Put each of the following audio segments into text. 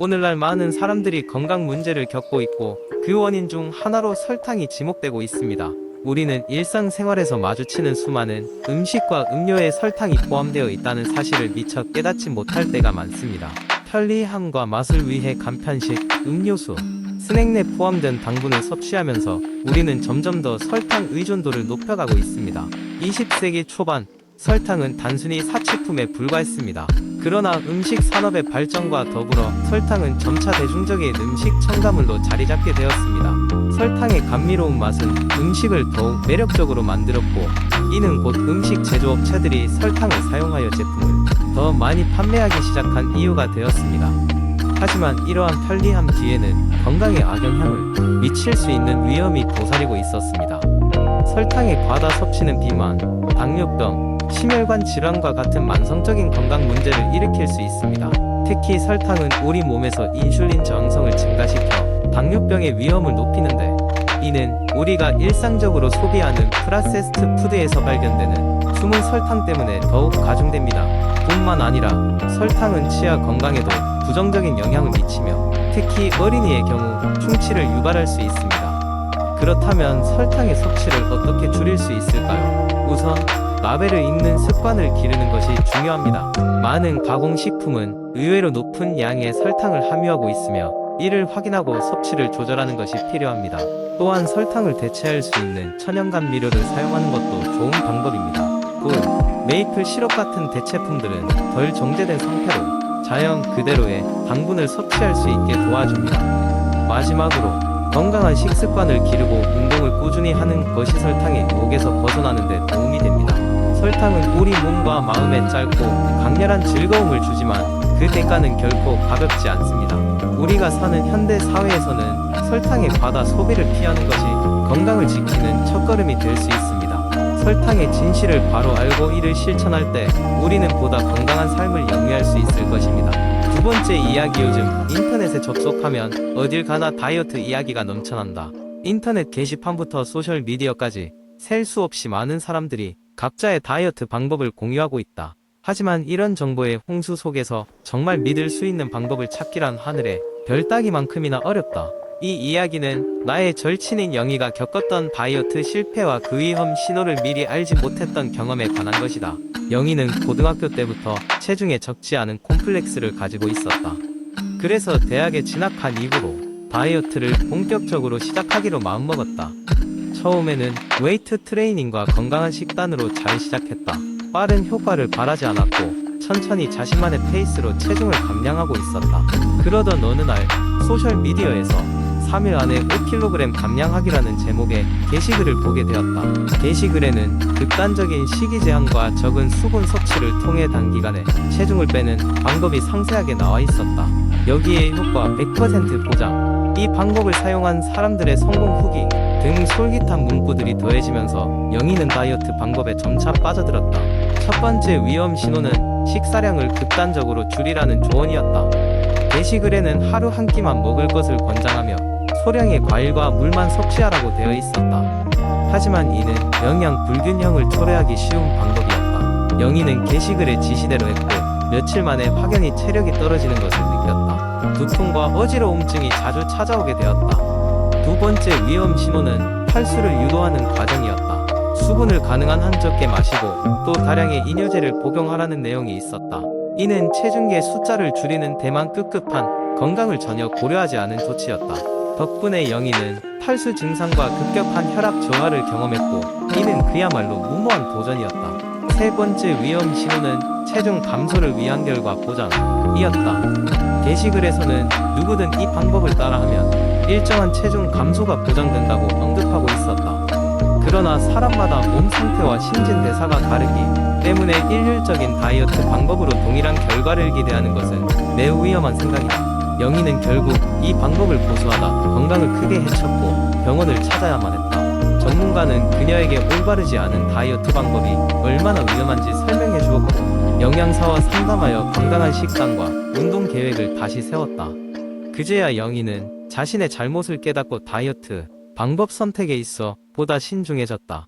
오늘날 많은 사람들이 건강 문제를 겪고 있고 그 원인 중 하나로 설탕이 지목되고 있습니다. 우리는 일상생활에서 마주치는 수많은 음식과 음료에 설탕이 포함되어 있다는 사실을 미처 깨닫지 못할 때가 많습니다. 편리함과 맛을 위해 간편식, 음료수, 스낵 내 포함된 당분을 섭취하면서 우리는 점점 더 설탕 의존도를 높여가고 있습니다. 20세기 초반, 설탕은 단순히 사치품에 불과했습니다. 그러나 음식 산업의 발전과 더불어 설탕은 점차 대중적인 음식 첨가물로 자리 잡게 되었습니다. 설탕의 감미로운 맛은 음식을 더욱 매력적으로 만들었고, 이는 곧 음식 제조업체들이 설탕을 사용하여 제품을 더 많이 판매하기 시작한 이유가 되었습니다. 하지만 이러한 편리함 뒤에는 건강에 악영향을 미칠 수 있는 위험이 도사리고 있었습니다. 설탕의 과다 섭취는 비만, 당뇨병, 심혈관 질환과 같은 만성적인 건강 문제를 일으킬 수 있습니다. 특히 설탕은 우리 몸에서 인슐린 저항성을 증가시켜 당뇨병의 위험을 높이는데, 이는 우리가 일상적으로 소비하는 프로세스드 푸드에서 발견되는 숨은 설탕 때문에 더욱 가중됩니다. 뿐만 아니라 설탕은 치아 건강에도 부정적인 영향을 미치며 특히 어린이의 경우 충치를 유발할 수 있습니다. 그렇다면 설탕의 섭취를 어떻게 줄일 수 있을까요? 우선 라벨을 읽는 습관을 기르는 것이 중요합니다. 많은 가공식품은 의외로 높은 양의 설탕을 함유하고 있으며 이를 확인하고 섭취를 조절하는 것이 필요합니다. 또한 설탕을 대체할 수 있는 천연감미료를 사용하는 것도 좋은 방법입니다. 꿀, 메이플 시럽 같은 대체품들은 덜 정제된 상태로 자연 그대로의 당분을 섭취할 수 있게 도와줍니다. 마지막으로 건강한 식습관을 기르고 운동을 꾸준히 하는 것이 설탕의 유혹에서 벗어나는 데 도움이 됩니다. 설탕은 우리 몸과 마음에 짧고 강렬한 즐거움을 주지만 그 대가는 결코 가볍지 않습니다. 우리가 사는 현대 사회에서는 설탕의 과다 소비를 피하는 것이 건강을 지키는 첫걸음이 될 수 있습니다. 설탕의 진실을 바로 알고 이를 실천할 때 우리는 보다 건강한 삶을 영위할 수 있을 것입니다. 두 번째 이야기, 요즘 인터넷에 접속하면 어딜 가나 다이어트 이야기가 넘쳐난다. 인터넷 게시판부터 소셜미디어까지 셀 수 없이 많은 사람들이 각자의 다이어트 방법을 공유하고 있다. 하지만 이런 정보의 홍수 속에서 정말 믿을 수 있는 방법을 찾기란 하늘의 별 따기만큼이나 어렵다. 이 이야기는 나의 절친인 영희가 겪었던 다이어트 실패와 그 위험 신호를 미리 알지 못했던 경험에 관한 것이다. 영희는 고등학교 때부터 체중에 적지 않은 콤플렉스를 가지고 있었다. 그래서 대학에 진학한 이후로 다이어트를 본격적으로 시작하기로 마음먹었다. 처음에는 웨이트 트레이닝과 건강한 식단으로 잘 시작했다. 빠른 효과를 바라지 않았고 천천히 자신만의 페이스로 체중을 감량하고 있었다. 그러던 어느 날 소셜미디어에서 3일 안에 5kg 감량하기라는 제목의 게시글을 보게 되었다. 게시글에는 극단적인 식이 제한과 적은 수분 섭취를 통해 단기간에 체중을 빼는 방법이 상세하게 나와 있었다. 여기에 효과 100% 보장, 이 방법을 사용한 사람들의 성공 후기 등 솔깃한 문구들이 더해지면서 영희는 다이어트 방법에 점차 빠져들었다. 첫 번째 위험 신호는 식사량을 극단적으로 줄이라는 조언이었다. 게시글에는 하루 한 끼만 먹을 것을 권장하며 소량의 과일과 물만 섭취하라고 되어 있었다. 하지만 이는 영양 불균형을 초래하기 쉬운 방법이었다. 영희는 게시글의 지시대로 했고 며칠 만에 확연히 체력이 떨어지는 것을 느꼈다. 두통과 어지러움증이 자주 찾아오게 되었다. 두 번째 위험 신호는 탈수를 유도하는 과정이었다. 수분을 가능한 한 적게 마시고 또 다량의 이뇨제를 복용하라는 내용이 있었다. 이는 체중계 숫자를 줄이는 대만 급급한 건강을 전혀 고려하지 않은 조치였다. 덕분에 영희는 탈수 증상과 급격한 혈압 저하를 경험했고 이는 그야말로 무모한 도전이었다. 세 번째 위험 신호는 체중 감소를 위한 결과 보장이었다. 게시글에서는 누구든 이 방법을 따라하면 일정한 체중 감소가 보장된다고 언급하고 있었다. 그러나 사람마다 몸 상태와 신진대사가 다르기 때문에 일률적인 다이어트 방법으로 동일한 결과를 기대하는 것은 매우 위험한 생각이다. 영희는 결국 이 방법을 고수하다 건강을 크게 해쳤고 병원을 찾아야만 했다. 전문가는 그녀에게 올바르지 않은 다이어트 방법이 얼마나 위험한지 설명해 주었고 영양사와 상담하여 건강한 식단과 운동 계획을 다시 세웠다. 그제야 영희는 자신의 잘못을 깨닫고 다이어트 방법 선택에 있어 보다 신중해졌다.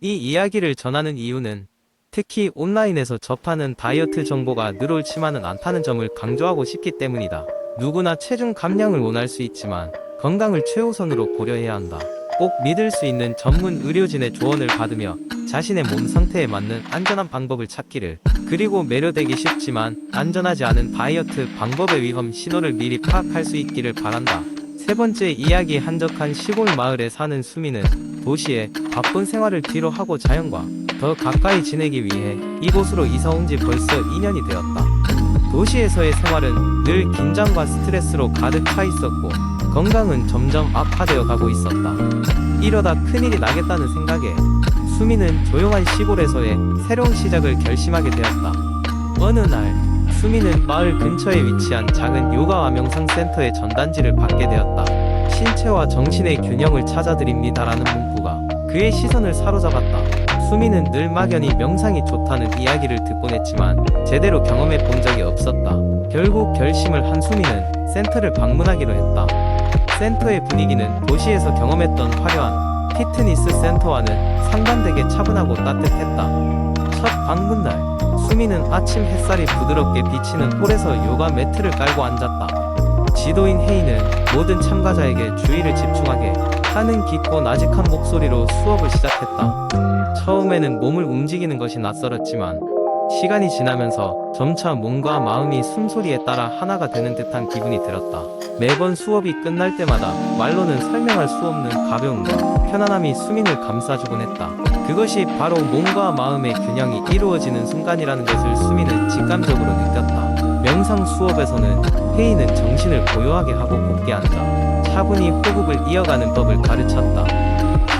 이 이야기를 전하는 이유는 특히 온라인에서 접하는 다이어트 정보가 늘 옳지만은 않다는 점을 강조하고 싶기 때문이다. 누구나 체중 감량을 원할 수 있지만 건강을 최우선으로 고려해야 한다. 꼭 믿을 수 있는 전문 의료진의 조언을 받으며 자신의 몸 상태에 맞는 안전한 방법을 찾기를. 그리고 매료되기 쉽지만 안전하지 않은 다이어트 방법의 위험 신호를 미리 파악할 수 있기를 바란다. 세 번째 이야기, 한적한 시골 마을에 사는 수미는 도시의 바쁜 생활을 뒤로하고 자연과 더 가까이 지내기 위해 이곳으로 이사 온 지 벌써 2년이 되었다. 도시에서의 생활은 늘 긴장과 스트레스로 가득 차 있었고 건강은 점점 악화되어 가고 있었다. 이러다 큰일이 나겠다는 생각에 수미는 조용한 시골에서의 새로운 시작을 결심하게 되었다. 어느 날 수미는 마을 근처에 위치한 작은 요가와 명상센터의 전단지를 받게 되었다. 신체와 정신의 균형을 찾아드립니다라는 문구가 그의 시선을 사로잡았다. 수미는 늘 막연히 명상이 좋다는 이야기를 듣곤 했지만 제대로 경험해 본 적이 없었다. 결국 결심을 한 수미는 센터를 방문하기로 했다. 센터의 분위기는 도시에서 경험했던 화려한 피트니스 센터와는 상반되게 차분하고 따뜻했다. 첫 방문날 수미는 아침 햇살이 부드럽게 비치는 홀에서 요가 매트를 깔고 앉았다. 지도인 헤이는 모든 참가자에게 주의를 집중하게 하는 깊고 나직한 목소리로 수업을 시작했다. 처음에는 몸을 움직이는 것이 낯설었지만 시간이 지나면서 점차 몸과 마음이 숨소리에 따라 하나가 되는 듯한 기분이 들었다. 매번 수업이 끝날 때마다 말로는 설명할 수 없는 가벼움과 편안함이 수민을 감싸주곤 했다. 그것이 바로 몸과 마음의 균형이 이루어지는 순간이라는 것을 수민은 직감적으로 느꼈다. 명상 수업에서는 회의는 정신을 고요하게 하고 곧게 앉아 차분히 호흡을 이어가는 법을 가르쳤다.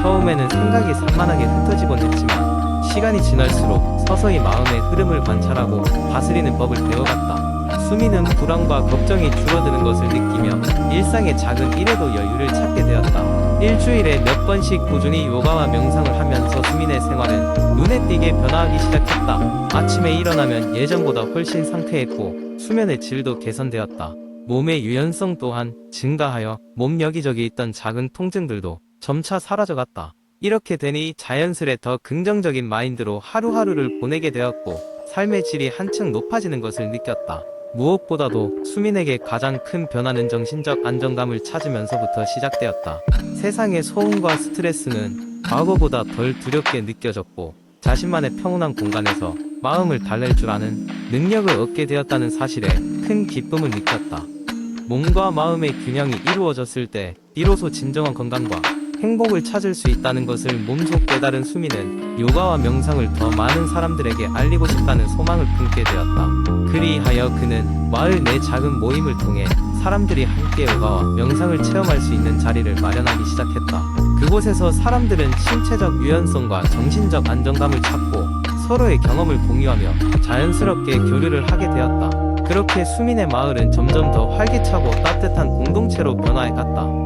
처음에는 생각이 산만하게 흩어지곤 했지만 시간이 지날수록 서서히 마음의 흐름을 관찰하고 다스리는 법을 배워갔다. 수미는 불안과 걱정이 줄어드는 것을 느끼며 일상의 작은 일에도 여유를 찾게 되었다. 일주일에 몇 번씩 꾸준히 요가와 명상을 하면서 수민의 생활은 눈에 띄게 변화하기 시작했다. 아침에 일어나면 예전보다 훨씬 상쾌했고 수면의 질도 개선되었다. 몸의 유연성 또한 증가하여 몸 여기저기 있던 작은 통증들도 점차 사라져갔다. 이렇게 되니 자연스레 더 긍정적인 마인드로 하루하루를 보내게 되었고 삶의 질이 한층 높아지는 것을 느꼈다. 무엇보다도 수민에게 가장 큰 변화는 정신적 안정감을 찾으면서부터 시작되었다. 세상의 소음과 스트레스는 과거보다 덜 두렵게 느껴졌고 자신만의 평온한 공간에서 마음을 달랠 줄 아는 능력을 얻게 되었다는 사실에 큰 기쁨을 느꼈다. 몸과 마음의 균형이 이루어졌을 때 비로소 진정한 건강과 행복을 찾을 수 있다는 것을 몸소 깨달은 수미는 요가와 명상을 더 많은 사람들에게 알리고 싶다는 소망을 품게 되었다. 그리하여 그는 마을 내 작은 모임을 통해 사람들이 함께 요가와 명상을 체험할 수 있는 자리를 마련하기 시작했다. 그곳에서 사람들은 신체적 유연성과 정신적 안정감을 찾고 서로의 경험을 공유하며 자연스럽게 교류를 하게 되었다. 그렇게 수민의 마을은 점점 더 활기차고 따뜻한 공동체로 변화해갔다.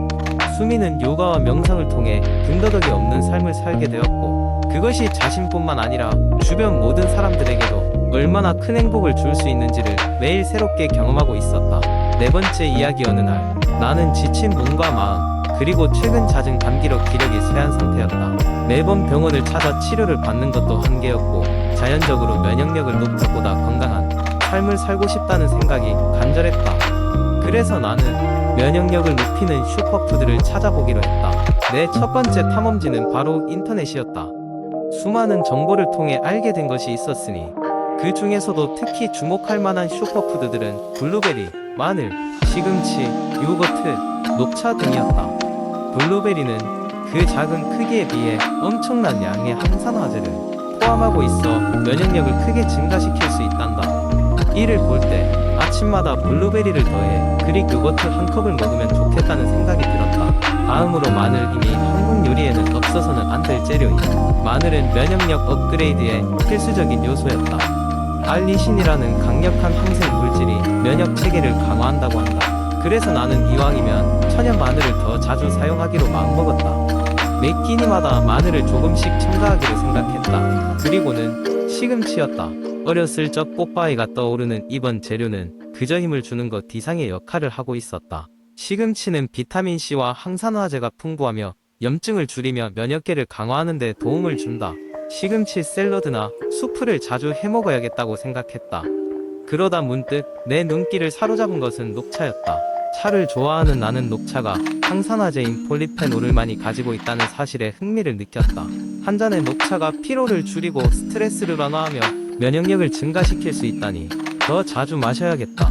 수민은 요가와 명상을 통해 군더더기 없는 삶을 살게 되었고 그것이 자신뿐만 아니라 주변 모든 사람들에게도 얼마나 큰 행복을 줄 수 있는지를 매일 새롭게 경험하고 있었다. 네 번째 이야기, 어느 날 나는 지친 몸과 마음 그리고 최근 잦은 감기로 기력이 쇠한 상태였다. 매번 병원을 찾아 치료를 받는 것도 한계였고 자연적으로 면역력을 높여 보다 건강한 삶을 살고 싶다는 생각이 간절했다. 그래서 나는 면역력을 높이는 슈퍼푸드를 찾아보기로 했다. 내 첫 번째 탐험지는 바로 인터넷이었다. 수많은 정보를 통해 알게 된 것이 있었으니 그 중에서도 특히 주목할 만한 슈퍼푸드들은 블루베리, 마늘, 시금치, 요거트, 녹차 등이었다. 블루베리는 그 작은 크기에 비해 엄청난 양의 항산화제를 포함하고 있어 면역력을 크게 증가시킬 수 있단다. 이를 볼 때 아침마다 블루베리를 더해 그릭 요거트 한 컵을 먹으면 좋겠다는 생각이 들었다. 다음으로 마늘, 이미 한국 요리에는 없어서는 안 될 재료인 마늘은 면역력 업그레이드에 필수적인 요소였다. 알리신이라는 강력한 항생 물질이 면역 체계를 강화한다고 한다. 그래서 나는 이왕이면 천연 마늘을 더 자주 사용하기로 마음먹었다. 매 끼니마다 마늘을 조금씩 첨가하기로 생각했다. 그리고는 시금치였다. 어렸을 적 뽀빠이가 떠오르는 이번 재료는 그저 힘을 주는 것 이상의 역할을 하고 있었다. 시금치는 비타민C와 항산화제가 풍부하며 염증을 줄이며 면역계를 강화하는 데 도움을 준다. 시금치 샐러드나 수프를 자주 해먹어야겠다고 생각했다. 그러다 문득 내 눈길을 사로잡은 것은 녹차였다. 차를 좋아하는 나는 녹차가 항산화제인 폴리페놀을 많이 가지고 있다는 사실에 흥미를 느꼈다. 한 잔의 녹차가 피로를 줄이고 스트레스를 완화하며 면역력을 증가시킬 수 있다니 더 자주 마셔야겠다.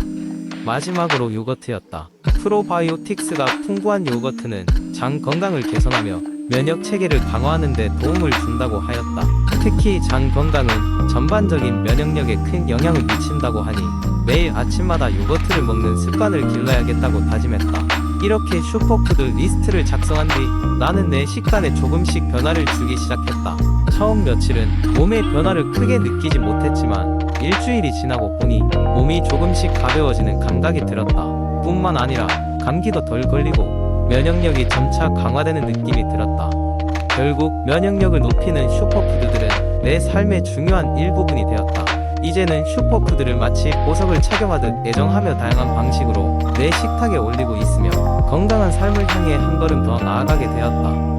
마지막으로 요거트였다. 프로바이오틱스가 풍부한 요거트는 장 건강을 개선하며 면역 체계를 강화하는 데 도움을 준다고 하였다. 특히 장 건강은 전반적인 면역력에 큰 영향을 미친다고 하니 매일 아침마다 요거트를 먹는 습관을 길러야겠다고 다짐했다. 이렇게 슈퍼푸드 리스트를 작성한 뒤 나는 내 식단에 조금씩 변화를 주기 시작했다. 처음 며칠은 몸의 변화를 크게 느끼지 못했지만 일주일이 지나고 보니 몸이 조금씩 가벼워지는 감각이 들었다. 뿐만 아니라 감기도 덜 걸리고 면역력이 점차 강화되는 느낌이 들었다. 결국 면역력을 높이는 슈퍼푸드들은 내 삶의 중요한 일부분이 되었다. 이제는 슈퍼푸드를 마치 보석을 착용하듯 애정하며 다양한 방식으로 내 식탁에 올리고 있으며 건강한 삶을 향해 한 걸음 더 나아가게 되었다.